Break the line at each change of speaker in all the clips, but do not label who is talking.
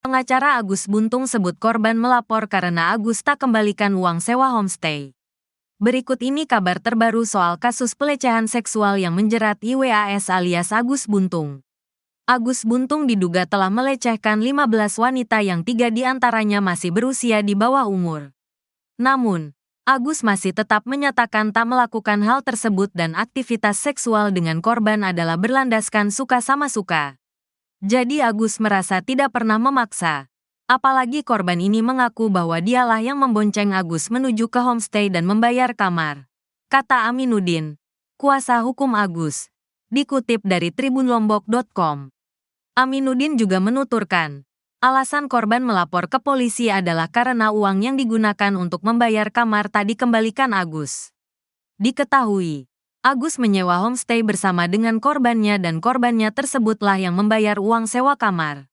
Pengacara Agus Buntung sebut korban melapor karena Agus tak kembalikan uang sewa homestay. Berikut ini kabar terbaru soal kasus pelecehan seksual yang menjerat IWAS alias Agus Buntung. Agus Buntung diduga telah melecehkan 15 wanita yang 3 diantaranya masih berusia di bawah umur. Namun, Agus masih tetap menyatakan tak melakukan hal tersebut dan aktivitas seksual dengan korban adalah berlandaskan suka sama suka. Jadi Agus merasa tidak pernah memaksa. Apalagi korban ini mengaku bahwa dialah yang membonceng Agus menuju ke homestay dan membayar kamar. Kata Aminuddin, kuasa hukum Agus. Dikutip dari tribunlombok.com. Aminuddin juga menuturkan, alasan korban melapor ke polisi adalah karena uang yang digunakan untuk membayar kamar tak dikembalikan Agus. Diketahui, Agus menyewa homestay bersama dengan korbannya dan korbannya tersebutlah yang membayar uang sewa kamar.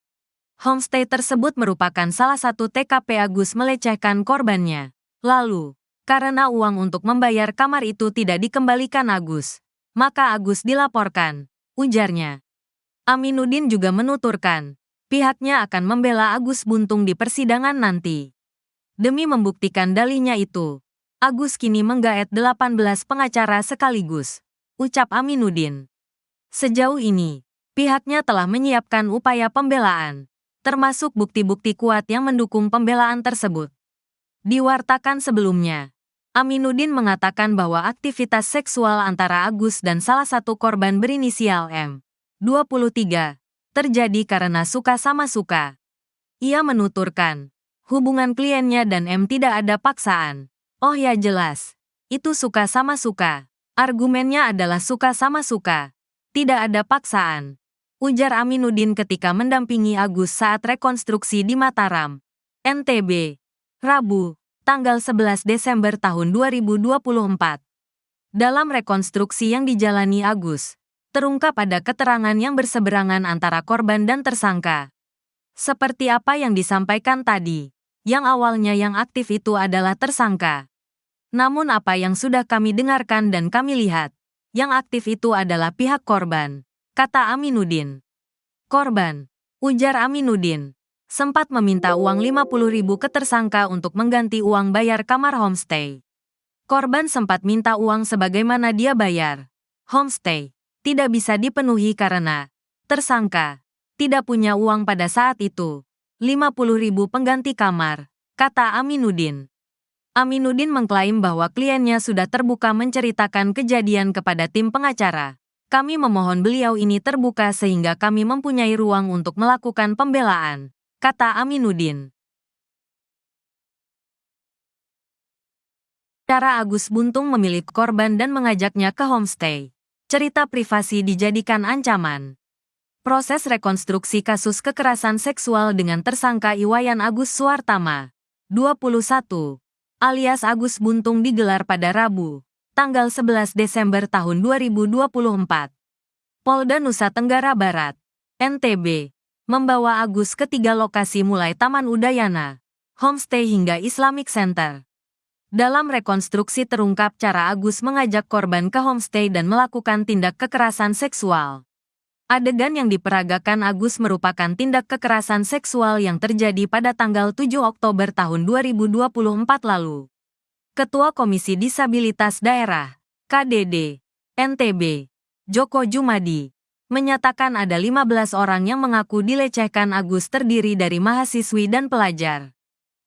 Homestay tersebut merupakan salah satu TKP Agus melecehkan korbannya. Lalu, karena uang untuk membayar kamar itu tidak dikembalikan Agus, maka Agus dilaporkan, ujarnya. Aminuddin juga menuturkan, pihaknya akan membela Agus Buntung di persidangan nanti. Demi membuktikan dalihnya itu, Agus kini menggaet 18 pengacara sekaligus, ucap Aminuddin. Sejauh ini, pihaknya telah menyiapkan upaya pembelaan, termasuk bukti-bukti kuat yang mendukung pembelaan tersebut. Diwartakan sebelumnya, Aminuddin mengatakan bahwa aktivitas seksual antara Agus dan salah satu korban berinisial M, 23, terjadi karena suka sama suka. Ia menuturkan, hubungan kliennya dan M tidak ada paksaan. Oh ya jelas, itu suka sama suka. Argumennya adalah suka sama suka. Tidak ada paksaan, ujar Aminuddin ketika mendampingi Agus saat rekonstruksi di Mataram, NTB, Rabu, tanggal 11 Desember tahun 2024. Dalam rekonstruksi yang dijalani Agus, terungkap ada keterangan yang berseberangan antara korban dan tersangka. Seperti apa yang disampaikan tadi, yang awalnya yang aktif itu adalah tersangka. Namun apa yang sudah kami dengarkan dan kami lihat, yang aktif itu adalah pihak korban, kata Aminuddin. Korban, ujar Aminuddin, sempat meminta uang 50.000 ke tersangka untuk mengganti uang bayar kamar homestay. Korban sempat minta uang sebagaimana dia bayar. Homestay tidak bisa dipenuhi karena tersangka tidak punya uang pada saat itu. 50.000 pengganti kamar, kata Aminuddin. Aminuddin mengklaim bahwa kliennya sudah terbuka menceritakan kejadian kepada tim pengacara. Kami memohon beliau ini terbuka sehingga kami mempunyai ruang untuk melakukan pembelaan, kata Aminuddin. Cara Agus Buntung memilih korban dan mengajaknya ke homestay. Cerita privasi dijadikan ancaman. Proses rekonstruksi kasus kekerasan seksual dengan tersangka Iwayan Agus Suartama, 21, alias Agus Buntung digelar pada Rabu, tanggal 11 Desember tahun 2024. Polda Nusa Tenggara Barat, NTB, membawa Agus ke 3 lokasi mulai Taman Udayana, homestay hingga Islamic Center. Dalam rekonstruksi terungkap cara Agus mengajak korban ke homestay dan melakukan tindak kekerasan seksual. Adegan yang diperagakan Agus merupakan tindak kekerasan seksual yang terjadi pada tanggal 7 Oktober tahun 2024 lalu. Ketua Komisi Disabilitas Daerah, KDD, NTB, Joko Jumadi, menyatakan ada 15 orang yang mengaku dilecehkan Agus terdiri dari mahasiswi dan pelajar.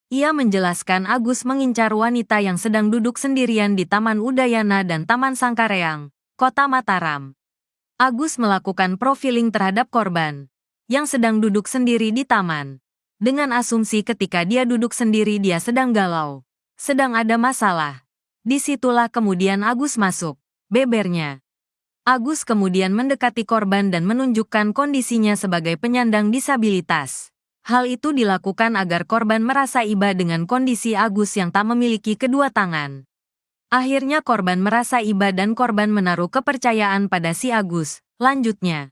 Ia menjelaskan Agus mengincar wanita yang sedang duduk sendirian di Taman Udayana dan Taman Sangkareang, Kota Mataram. Agus melakukan profiling terhadap korban yang sedang duduk sendiri di taman, dengan asumsi ketika dia duduk sendiri dia sedang galau, sedang ada masalah. Disitulah kemudian Agus masuk, bebernya. Agus kemudian mendekati korban dan menunjukkan kondisinya sebagai penyandang disabilitas. Hal itu dilakukan agar korban merasa iba dengan kondisi Agus yang tak memiliki kedua tangan. Akhirnya korban merasa iba dan korban menaruh kepercayaan pada si Agus. Lanjutnya,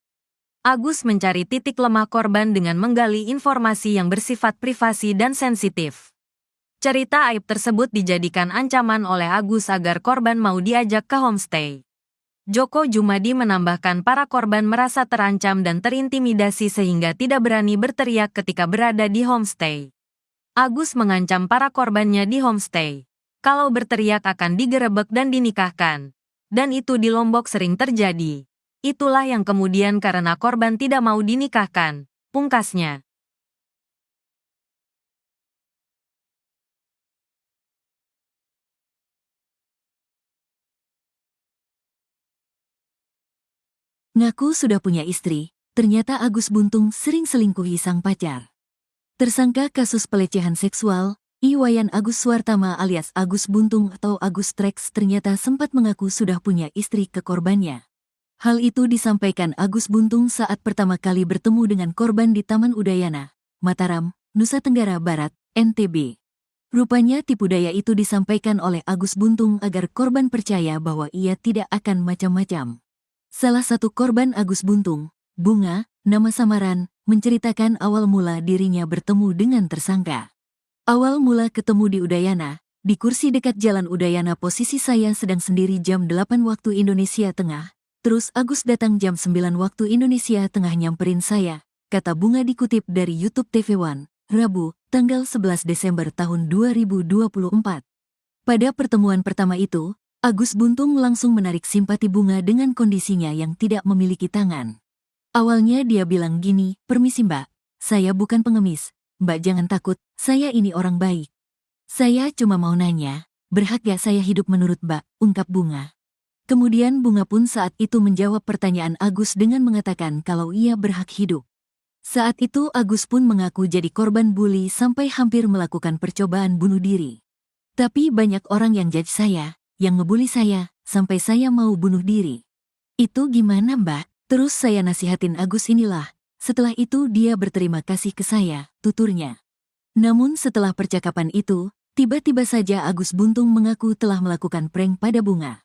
Agus mencari titik lemah korban dengan menggali informasi yang bersifat privasi dan sensitif. Cerita aib tersebut dijadikan ancaman oleh Agus agar korban mau diajak ke homestay. Joko Jumadi menambahkan para korban merasa terancam dan terintimidasi sehingga tidak berani berteriak ketika berada di homestay. Agus mengancam para korbannya di homestay. Kalau berteriak akan digerebek dan dinikahkan. Dan itu di Lombok sering terjadi. Itulah yang kemudian karena korban tidak mau dinikahkan, pungkasnya.
Ngaku sudah punya istri, ternyata Agus Buntung sering selingkuhi sang pacar. Tersangka kasus pelecehan seksual, Iwayan Agus Suartama alias Agus Buntung atau Agus Trax ternyata sempat mengaku sudah punya istri ke korbannya. Hal itu disampaikan Agus Buntung saat pertama kali bertemu dengan korban di Taman Udayana, Mataram, Nusa Tenggara Barat, NTB. Rupanya tipu daya itu disampaikan oleh Agus Buntung agar korban percaya bahwa ia tidak akan macam-macam. Salah satu korban Agus Buntung, Bunga, nama samaran, menceritakan awal mula dirinya bertemu dengan tersangka. Awal mula ketemu di Udayana, di kursi dekat Jalan Udayana posisi saya sedang sendiri jam 8 waktu Indonesia Tengah. Terus Agus datang jam 9 waktu Indonesia Tengah nyamperin saya, kata Bunga dikutip dari YouTube TV One, Rabu, tanggal 11 Desember tahun 2024. Pada pertemuan pertama itu, Agus Buntung langsung menarik simpati Bunga dengan kondisinya yang tidak memiliki tangan. Awalnya dia bilang gini, "Permisi Mbak, saya bukan pengemis, Mbak jangan takut, saya ini orang baik. Saya cuma mau nanya, berhak gak saya hidup menurut Mbak?" ungkap Bunga. Kemudian Bunga pun saat itu menjawab pertanyaan Agus dengan mengatakan kalau ia berhak hidup. Saat itu Agus pun mengaku jadi korban bully sampai hampir melakukan percobaan bunuh diri. Tapi banyak orang yang judge saya, yang ngebully saya, sampai saya mau bunuh diri. Itu gimana Mbak? Terus saya nasihatin Agus inilah. Setelah itu dia berterima kasih ke saya, tuturnya. Namun setelah percakapan itu, tiba-tiba saja Agus Buntung mengaku telah melakukan prank pada Bunga.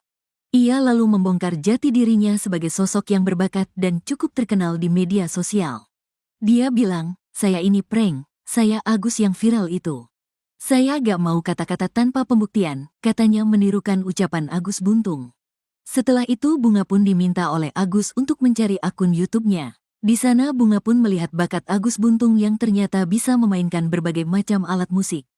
Ia lalu membongkar jati dirinya sebagai sosok yang berbakat dan cukup terkenal di media sosial. Dia bilang, "Saya ini prank, saya Agus yang viral itu. Saya gak mau kata-kata tanpa pembuktian," katanya menirukan ucapan Agus Buntung. Setelah itu Bunga pun diminta oleh Agus untuk mencari akun YouTube-nya. Di sana Bunga pun melihat bakat Agus Buntung yang ternyata bisa memainkan berbagai macam alat musik.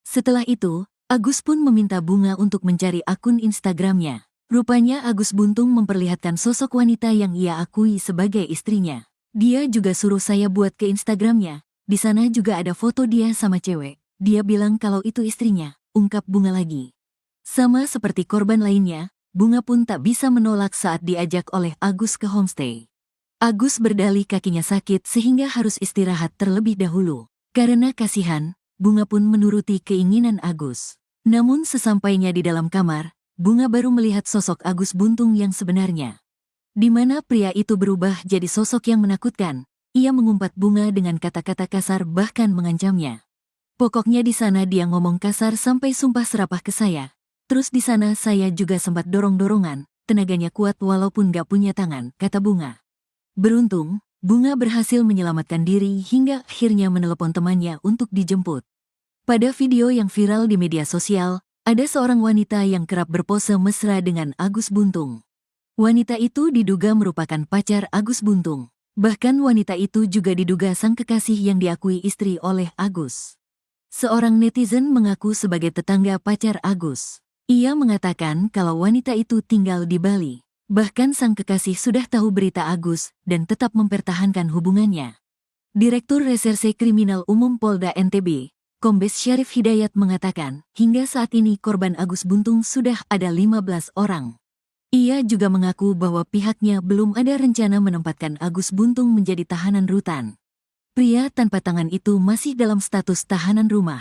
Setelah itu, Agus pun meminta Bunga untuk mencari akun Instagram-nya. Rupanya Agus Buntung memperlihatkan sosok wanita yang ia akui sebagai istrinya. Dia juga suruh saya buat ke Instagram-nya. Di sana juga ada foto dia sama cewek. Dia bilang kalau itu istrinya, ungkap Bunga lagi. Sama seperti korban lainnya, Bunga pun tak bisa menolak saat diajak oleh Agus ke homestay. Agus berdalih kakinya sakit sehingga harus istirahat terlebih dahulu. Karena kasihan, Bunga pun menuruti keinginan Agus. Namun sesampainya di dalam kamar, Bunga baru melihat sosok Agus Buntung yang sebenarnya. Di mana pria itu berubah jadi sosok yang menakutkan. Ia mengumpat Bunga dengan kata-kata kasar bahkan mengancamnya. Pokoknya di sana dia ngomong kasar sampai sumpah serapah ke saya. Terus di sana saya juga sempat dorong-dorongan, tenaganya kuat walaupun gak punya tangan, kata Bunga. Beruntung, Bunga berhasil menyelamatkan diri hingga akhirnya menelepon temannya untuk dijemput. Pada video yang viral di media sosial, ada seorang wanita yang kerap berpose mesra dengan Agus Buntung. Wanita itu diduga merupakan pacar Agus Buntung. Bahkan wanita itu juga diduga sang kekasih yang diakui istri oleh Agus. Seorang netizen mengaku sebagai tetangga pacar Agus. Ia mengatakan kalau wanita itu tinggal di Bali. Bahkan sang kekasih sudah tahu berita Agus dan tetap mempertahankan hubungannya. Direktur Reserse Kriminal Umum Polda NTB, Kombes Syarif Hidayat mengatakan, hingga saat ini korban Agus Buntung sudah ada 15 orang. Ia juga mengaku bahwa pihaknya belum ada rencana menempatkan Agus Buntung menjadi tahanan rutan. Pria tanpa tangan itu masih dalam status tahanan rumah.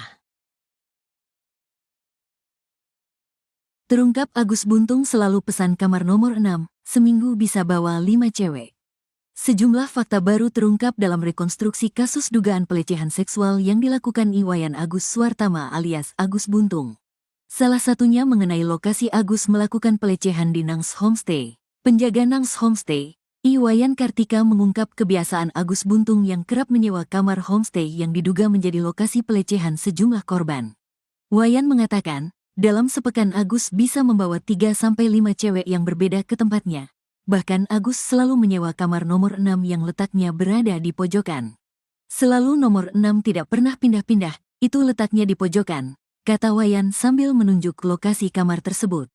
Terungkap Agus Buntung selalu pesan kamar nomor 6, seminggu bisa bawa 5 cewek. Sejumlah fakta baru terungkap dalam rekonstruksi kasus dugaan pelecehan seksual yang dilakukan Iwayan Agus Suartama alias Agus Buntung. Salah satunya mengenai lokasi Agus melakukan pelecehan di Nangs Homestay. Penjaga Nangs Homestay, Iwayan Kartika mengungkap kebiasaan Agus Buntung yang kerap menyewa kamar homestay yang diduga menjadi lokasi pelecehan sejumlah korban. Wayan mengatakan, dalam sepekan Agus bisa membawa 3-5 cewek yang berbeda ke tempatnya. Bahkan Agus selalu menyewa kamar nomor 6 yang letaknya berada di pojokan. Selalu nomor 6 tidak pernah pindah-pindah, itu letaknya di pojokan, kata Wayan sambil menunjuk lokasi kamar tersebut.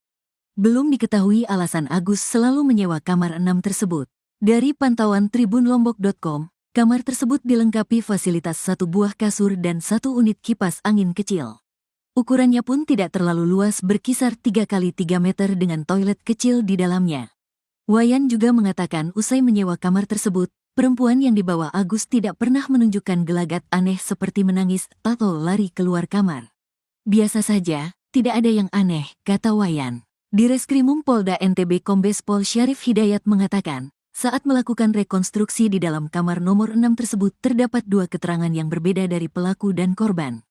Belum diketahui alasan Agus selalu menyewa kamar 6 tersebut. Dari pantauan tribunlombok.com, kamar tersebut dilengkapi fasilitas 1 buah kasur dan 1 unit kipas angin kecil. Ukurannya pun tidak terlalu luas, berkisar 3 x 3 meter dengan toilet kecil di dalamnya. Wayan juga mengatakan usai menyewa kamar tersebut, perempuan yang dibawa Agus tidak pernah menunjukkan gelagat aneh seperti menangis atau lari keluar kamar. Biasa saja, tidak ada yang aneh, kata Wayan. Direskrimum Polda NTB Kombes Pol Syarif Hidayat mengatakan, saat melakukan rekonstruksi di dalam kamar nomor 6 tersebut terdapat 2 keterangan yang berbeda dari pelaku dan korban.